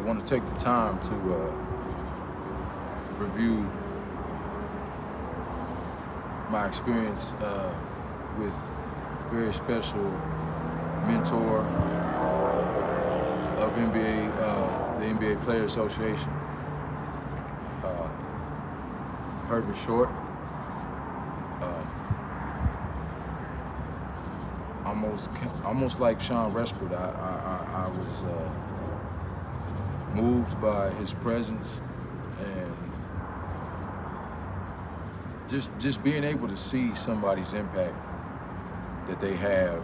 want to take the time to review my experience with a very special mentor of NBA, the NBA Player Association, Herbert Short. Almost like Sean Reshford, I was moved by his presence, and just being able to see somebody's impact that they have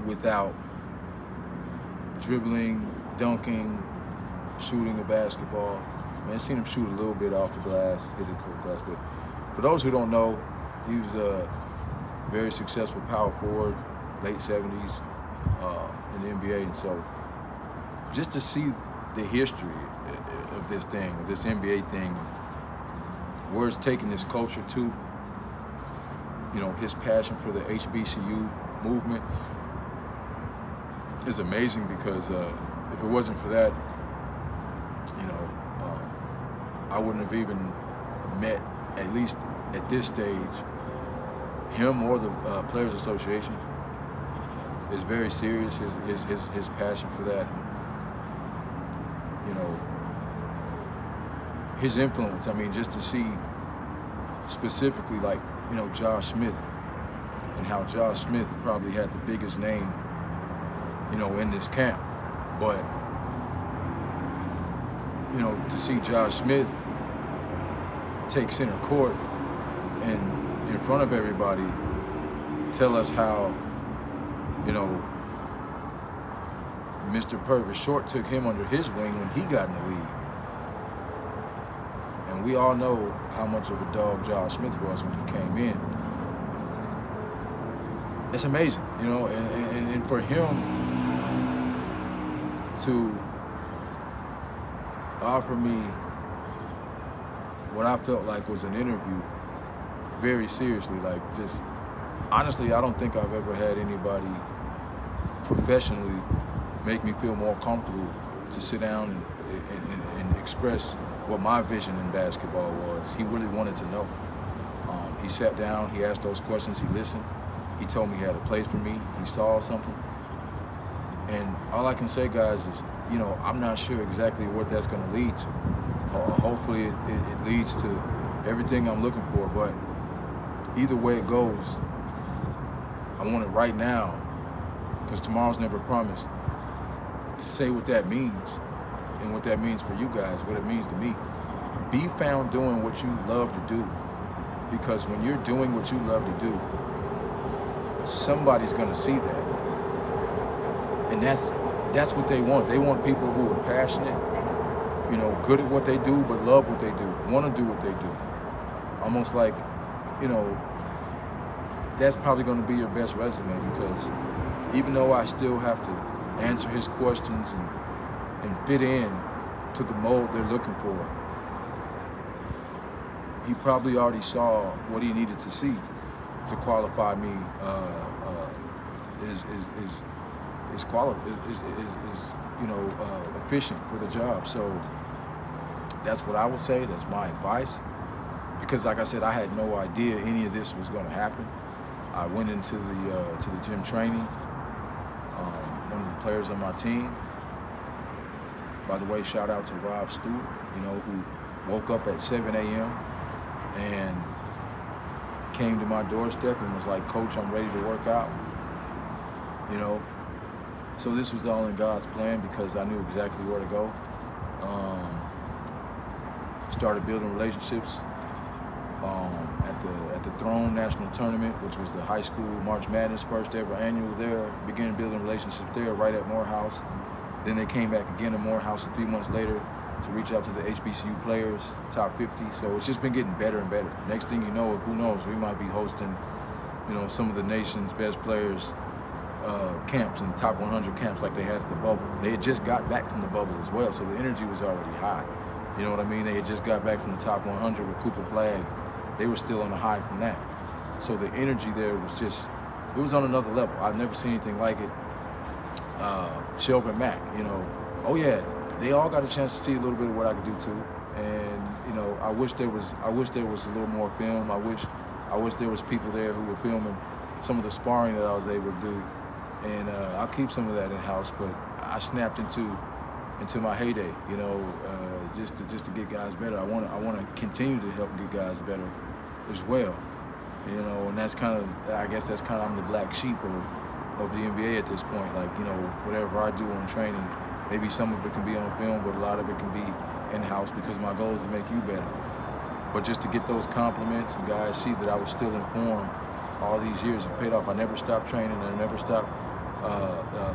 without dribbling, dunking, shooting a basketball. Man, I've seen him shoot a little bit off the glass, hit it cold glass. But for those who don't know, he was a very successful power forward, late 70s in the NBA. And so just to see the history of this thing, of this NBA thing, where it's taking this culture to, you know, his passion for the HBCU movement is amazing, because if it wasn't for that, you know, I wouldn't have even met, at least at this stage, him or the Players Association. Is very serious, his passion for that. You know, his influence, I mean, just to see specifically, like, you know, Josh Smith, and how Josh Smith probably had the biggest name, you know, in this camp. But, you know, to see Josh Smith take center court and in front of everybody tell us how, you know, Mr. Purvis Short took him under his wing when he got in the league. And we all know how much of a dog Josh Smith was when he came in. It's amazing, you know, and for him to offer me what I felt like was an interview very seriously, like, just honestly, I don't think I've ever had anybody professionally make me feel more comfortable to sit down and express what my vision in basketball was. He really wanted to know. He sat down, he asked those questions, he listened. He told me he had a place for me, he saw something. And all I can say, guys, is, you know, I'm not sure exactly what that's going to lead to. Hopefully it leads to everything I'm looking for, but either way it goes, I want it right now, because tomorrow's never promised, to say what that means and what that means for you guys, what it means to me. Be found doing what you love to do, because when you're doing what you love to do, somebody's gonna see that. And that's what they want. They want people who are passionate, you know, good at what they do, but love what they do, want to do what they do. Almost like, you know, that's probably going to be your best resume, because even though I still have to answer his questions and fit in to the mold they're looking for, he probably already saw what he needed to see to qualify me you know, efficient for the job. So that's what I would say. That's my advice, because like I said, I had no idea any of this was going to happen. I went into the gym training. One of the players on my team, by the way, shout out to Rob Stewart, you know, who woke up at 7 a.m. and came to my doorstep and was like, "Coach, I'm ready to work out." You know, so this was all in God's plan, because I knew exactly where to go. Started building relationships at the Throne National Tournament, which was the high school March Madness first ever annual there. Began building relationships there right at Morehouse. Then they came back again to Morehouse a few months later to reach out to the HBCU players, top 50. So it's just been getting better and better. Next thing you know, who knows, we might be hosting, you know, some of the nation's best players camps and top 100 camps like they had at the bubble. They had just got back from the bubble as well, so the energy was already high. You know what I mean? They had just got back from the top 100 with Cooper Flag. They were still on a high from that. So the energy there was just, it was on another level. I've never seen anything like it. Shelvin Mack, oh yeah, they all got a chance to see a little bit of what I could do too. And I wish there was a little more film. I wish there was people there who were filming some of the sparring that I was able to do. And I'll keep some of that in house, but I snapped into my heyday, just to get guys better. I want to continue to help get guys better as well, and that's kind of, I guess that's kind of, I'm the black sheep of the NBA at this point. Like, whatever I do on training, maybe some of it can be on film, but a lot of it can be in-house, because my goal is to make you better. But just to get those compliments and guys see that I was still informed all these years have paid off. I never stopped training. I never stopped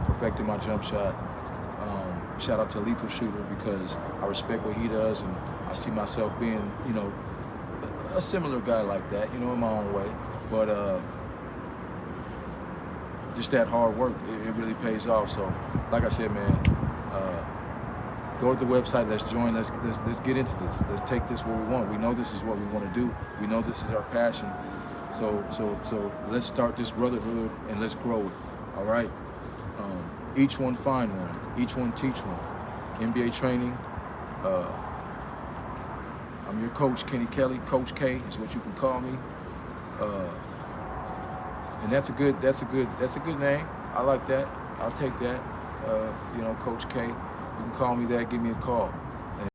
perfecting my jump shot. Shout out to Lethal Shooter, because I respect what he does, and I see myself being, a similar guy like that, in my own way. But just that hard work, it really pays off. So, like I said, man, go to the website. Let's join. Let's get into this. Let's take this where we want. We know this is what we want to do. We know this is our passion. So let's start this brotherhood and let's grow it. All right. Each one find one. Each one teach one. NBA training. I'm your coach, Kenny Kelly. Coach K is what you can call me. And that's a good name. I like that. I'll take that. Coach K. You can call me that. Give me a call.